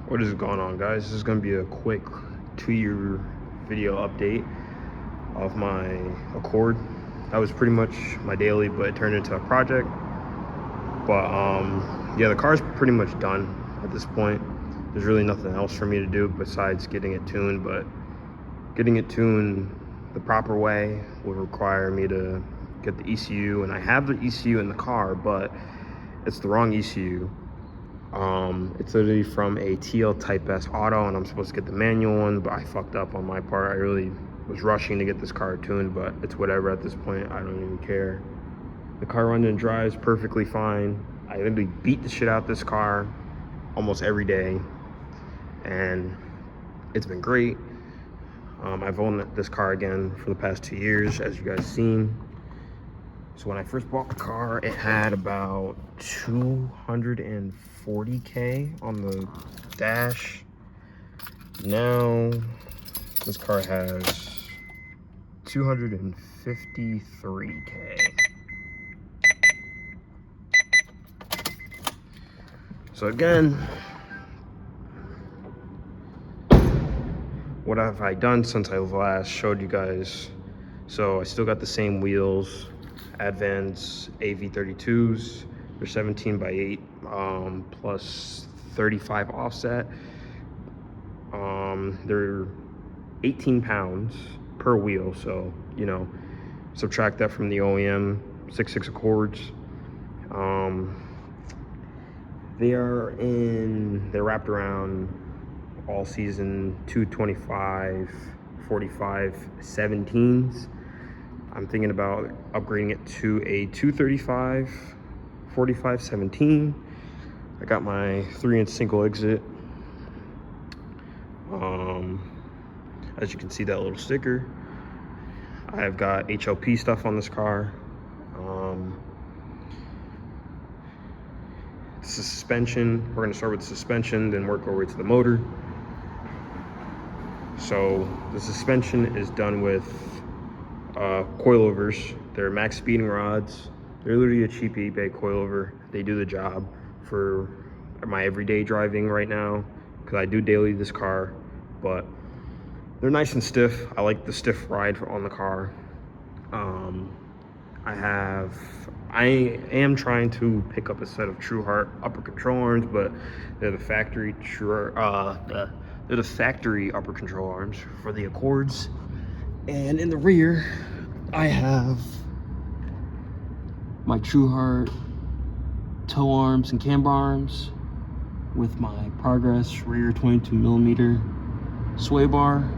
What is going on, guys? This is going to be a quick 2-year video update of my Accord. That was pretty much my daily, but it turned into a project. But yeah, the car's pretty much done at this point. There's really nothing else for me to do besides getting it tuned, but getting it tuned the proper way would require me to get the ECU, and I have the ECU in the car, but it's the wrong ECU. It's literally from a TL Type S auto, and I'm supposed to get the manual one, but I fucked up on my part. I really was rushing to get this car tuned, but it's whatever at this point. I don't even care. The car runs and drives perfectly fine. I literally beat the shit out this car almost every day, and it's been great. I've owned this car again for the past 2 years, as you guys seen. So when I first bought the car, it had about 240K on the dash. Now this car has 253K. So again, what have I done since I last showed you guys? So I still got the same wheels, Advance AV32s. They're 17x8 plus 35 offset. They're 18 pounds per wheel, so you know, subtract that from the OEM 6.6 Accords. They're wrapped around all season 225 45 17s. I'm thinking about upgrading it to a 235 45 17. I got my 3-inch single exit. As you can see, that little sticker. I've got HLP stuff on this car. Suspension, we're gonna start with the suspension, then work our way to the motor. So the suspension is done with coilovers. They're max speeding rods. They're literally a cheap eBay coilover. They do the job for my everyday driving right now, because I do daily this car, but they're nice and stiff. I like the stiff ride on the car. I am trying to pick up a set of True Heart upper control arms, but they're the factory they're the factory upper control arms for the Accords. And in the rear, I have my True Heart toe arms and camber arms with my Progress rear 22mm sway bar.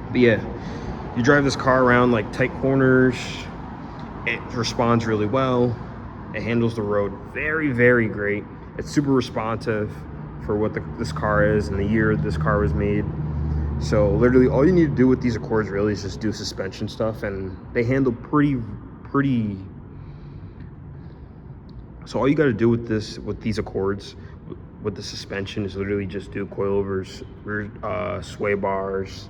But yeah, you drive this car around like tight corners, it responds really well. It handles the road very, very great. It's super responsive for what this car is and the year this car was made. So literally all you need to do with these Accords really is just do suspension stuff, and they handle pretty. So all you got to do with these Accords, with the suspension, is literally just do coilovers, rear sway bars.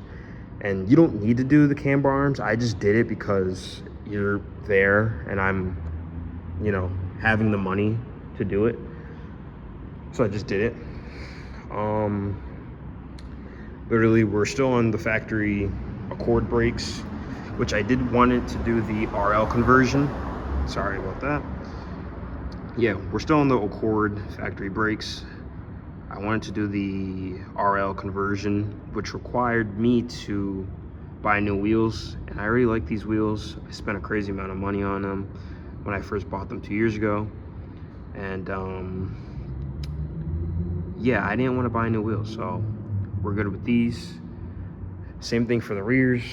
And you don't need to do the camber arms. I just did it because you're there and I'm, you know, having the money to do it. So I just did it. Literally, we're still on the factory Accord brakes, which I did want it to do the RL conversion. Sorry about that. Yeah, we're still on the Accord factory brakes. I wanted to do the RL conversion, which required me to buy new wheels, and I really like these wheels. I spent a crazy amount of money on them when I first bought them 2 years ago, and yeah, I didn't want to buy new wheels, so we're good with these. Same thing for the rears,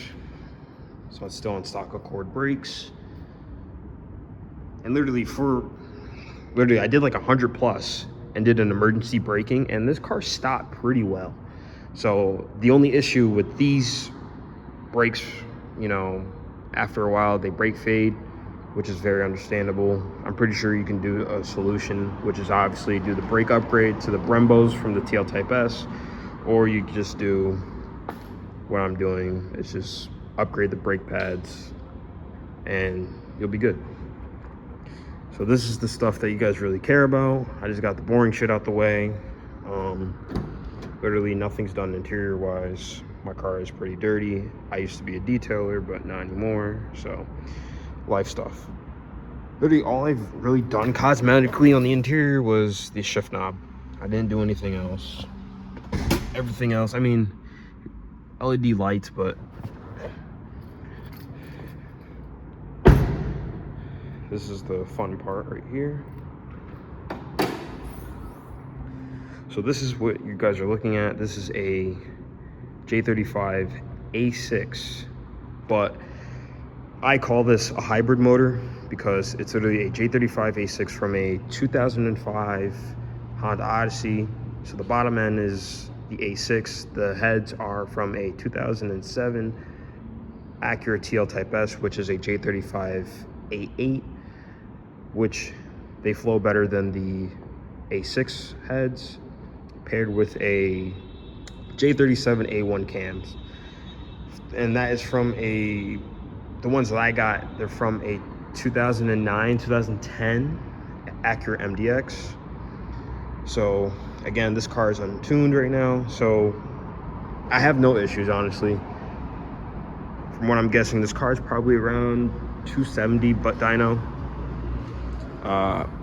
so it's still on stock Accord brakes. And literally I did like 100 plus and did an emergency braking, and this car stopped pretty well. So the only issue with these brakes, you know, after a while they brake fade, which is very understandable. I'm pretty sure you can do a solution, which is obviously do the brake upgrade to the Brembos from the TL Type S, or you just do what I'm doing is just upgrade the brake pads and you'll be good. So this is the stuff that you guys really care about. I just got the boring shit out the way. Literally nothing's done interior wise. My car is pretty dirty. I used to be a detailer, but not anymore. So life stuff. Literally all I've really done cosmetically on the interior was the shift knob. I didn't do anything else. Everything else, I mean, LED lights, but this is the fun part right here. So this is what you guys are looking at. This is a J35A6, but I call this a hybrid motor because it's literally a J35A6 from a 2005 Honda Odyssey. So the bottom end is the A6. The heads are from a 2007 Acura TL Type S, which is a J35A8, which they flow better than the A6 heads, paired with a J37A1 Cams. And that is from the ones that I got, they're from a 2009, 2010 Acura MDX. So again, this car is untuned right now, so I have no issues, honestly. From what I'm guessing, this car is probably around 270 butt dyno.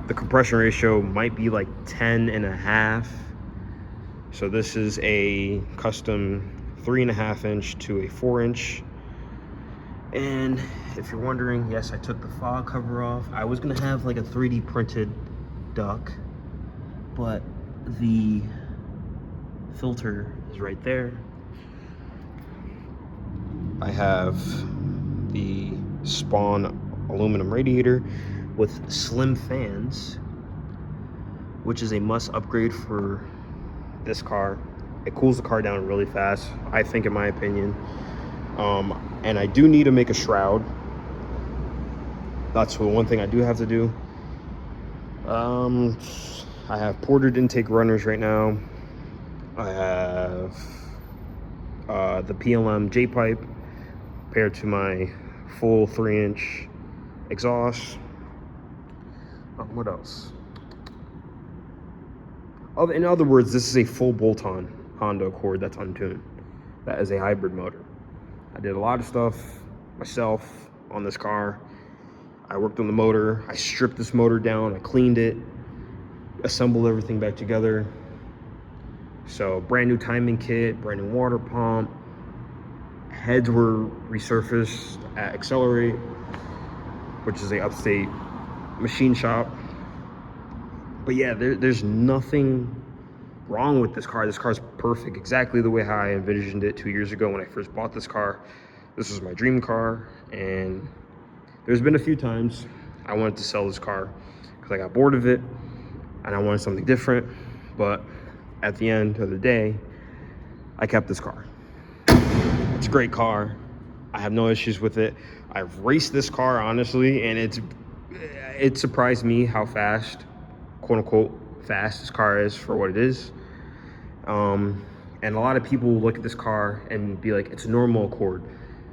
The compression ratio might be like 10.5. So this is a custom 3.5 inch to a 4 inch. And if you're wondering, yes, I took the fog cover off. I was gonna have like a 3D printed duck, but the filter is right there. I have the Spawn aluminum radiator with slim fans, which is a must upgrade for this car. It cools the car down really fast, I think, in my opinion. And I do need to make a shroud. That's the one thing I do have to do. I have ported intake runners right now. I have the PLM J-Pipe paired to my full 3-inch exhaust. What else? In other words, this is a full bolt-on Honda Accord that's untuned. That is a hybrid motor. I did a lot of stuff myself on this car. I worked on the motor. I stripped this motor down. I cleaned it, assembled everything back together. So brand new timing kit, brand new water pump. Heads were resurfaced at Accelerate, which is a upstate machine shop. But yeah, there's nothing wrong with this car. This car is perfect, exactly the way how I envisioned it 2 years ago when I first bought this car. This was my dream car, and there's been a few times I wanted to sell this car because I got bored of it and I wanted something different. But at the end of the day, I kept this car. It's a great car. I have no issues with it. I've raced this car, honestly, and it surprised me how fast, quote unquote, fast this car is for what it is. And a lot of people look at this car and be like, it's a normal Accord,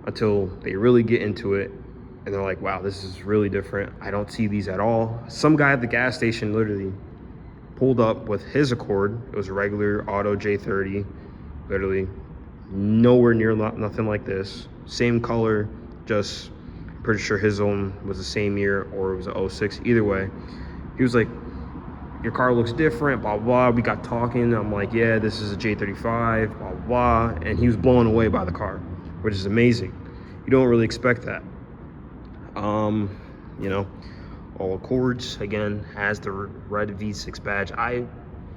until they really get into it and they're like, wow, this is really different. I don't see these at all. Some guy at the gas station literally pulled up with his Accord. It was a regular auto J30, literally nowhere near nothing like this. Same color, just pretty sure his own was the same year or it was a 06. Either way, he was like, your car looks different, blah, blah. We got talking. I'm like, yeah, this is a J35, blah, blah. And he was blown away by the car, which is amazing. You don't really expect that. You know, all Accords, again, has the red V6 badge.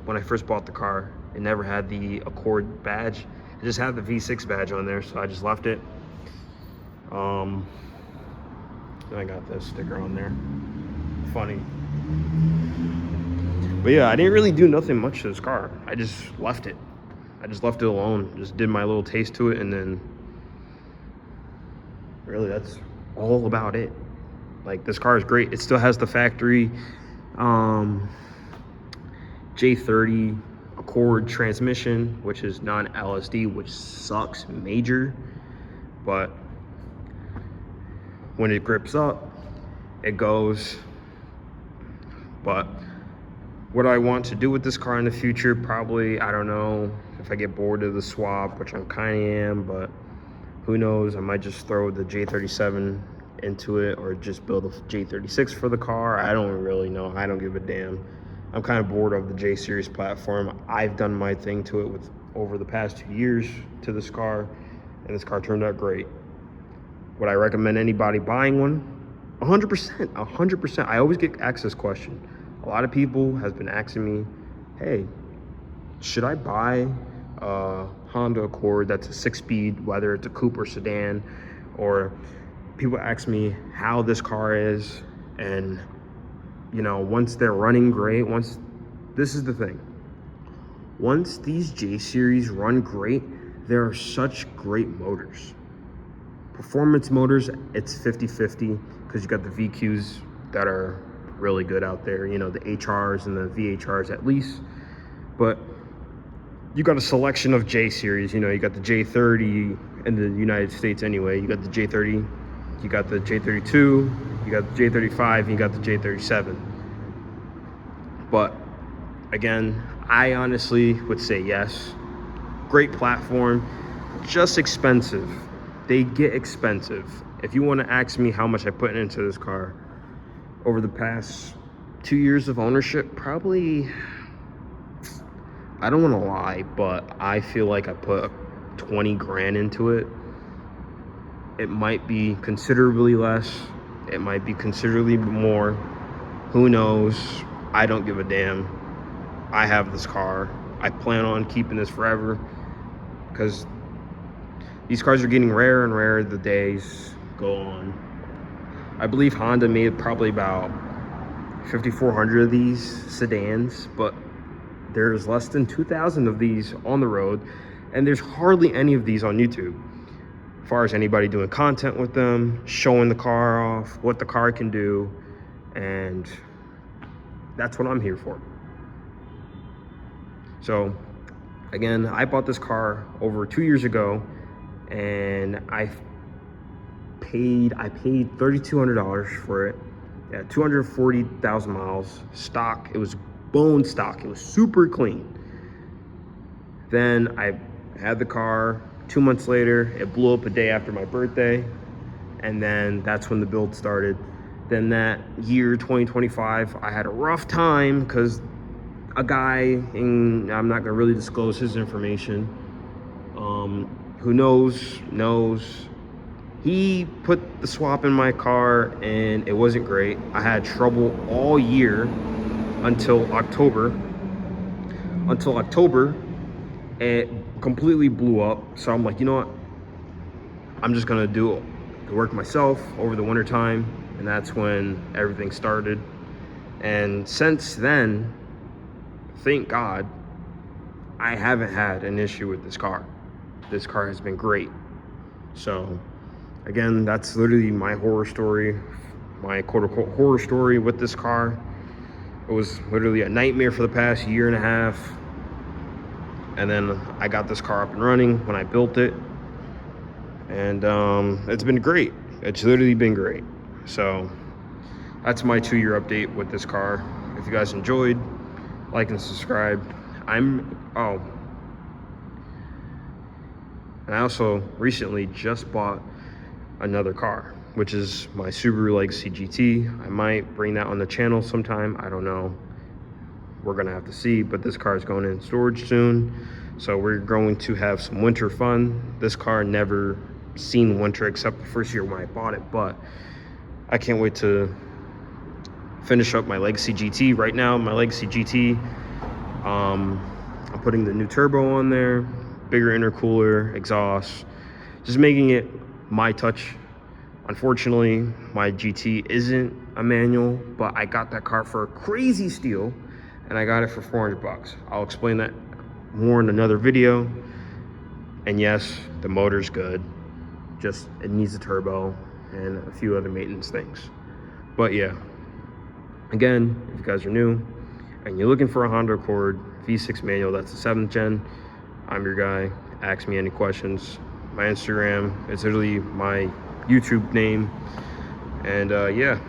When I first bought the car, it never had the Accord badge. It just had the V6 badge on there, so I just left it. I got this sticker on there. Funny. But yeah, I didn't really do nothing much to this car. I just left it. I just left it alone. Just did my little taste to it, and then really that's all about it. Like, this car is great. It still has the factory J30 Accord transmission, which is non-LSD, which sucks major, but when it grips up, it goes. But what I want to do with this car in the future, probably, I don't know, if I get bored of the swap, which I kind of am, but who knows, I might just throw the J37 into it or just build a J36 for the car. I don't really know. I don't give a damn. I'm kind of bored of the J series platform. I've done my thing to it with over the past 2 years to this car, and this car turned out great. Would I recommend anybody buying one? 100%, 100%. I always get asked this question. A lot of people has been asking me, hey, should I buy a Honda Accord that's a 6-speed, whether it's a coupe or sedan? Or people ask me how this car is, and you know, once they're running great, this is the thing. Once these J series run great, there are such great motors. Performance motors, it's 50-50, because you got the VQs that are really good out there, you know, the HRs and the VHRs at least. But you got a selection of J series, you know, you got the J30 in the United States anyway, you got the J30, you got the J32, you got the J35, and you got the J37. But again, I honestly would say yes. Great platform, just expensive. They get expensive. If you want to ask me how much I put into this car over the past 2 years of ownership, probably, I don't want to lie, but I feel like I put 20 grand into it. It might be considerably less. It might be considerably more. Who knows? I don't give a damn. I have this car. I plan on keeping this forever, because these cars are getting rarer and rarer the days go on. I believe Honda made probably about 5,400 of these sedans, but there's less than 2,000 of these on the road, and there's hardly any of these on YouTube. As far as anybody doing content with them, showing the car off, what the car can do, and that's what I'm here for. So again, I bought this car over 2 years ago, and I paid $3,200 for it. Yeah, 240,000 miles, stock. It was bone stock. It was super clean. Then I had the car. 2 months later, it blew up a day after my birthday, and then that's when the build started. Then that year, 2025, I had a rough time because a guy, and I'm not gonna really disclose his information, who knows, he put the swap in my car and it wasn't great. I had trouble all year until October. It completely blew up. So I'm like, you know what? I'm just gonna do the work myself over the winter time, and that's when everything started. And since then, thank God, I haven't had an issue with this car. This car has been great. So again, that's literally my horror story, my quote-unquote horror story with this car. It was literally a nightmare for the past year and a half. And then I got this car up and running when I built it. And it's been great. It's literally been great. So that's my 2-year update with this car. If you guys enjoyed, like and subscribe. And I also recently just bought another car, which is my Subaru Legacy GT. I might bring that on the channel sometime. I don't know. We're gonna have to see, but this car is going in storage soon. So we're going to have some winter fun. This car never seen winter except the first year when I bought it, but I can't wait to finish up my Legacy GT. Right now, my Legacy GT, I'm putting the new turbo on there, bigger intercooler, exhaust, just making it my touch. Unfortunately, my GT isn't a manual, but I got that car for a crazy steal, and I got it for 400 bucks. I'll explain that more in another video. And yes, the motor's good, just it needs a turbo and a few other maintenance things. But yeah, again, if you guys are new and you're looking for a Honda Accord, if V6 manual. That's the 7th gen. I'm your guy. Ask me any questions. My Instagram, it's literally my YouTube name. And yeah.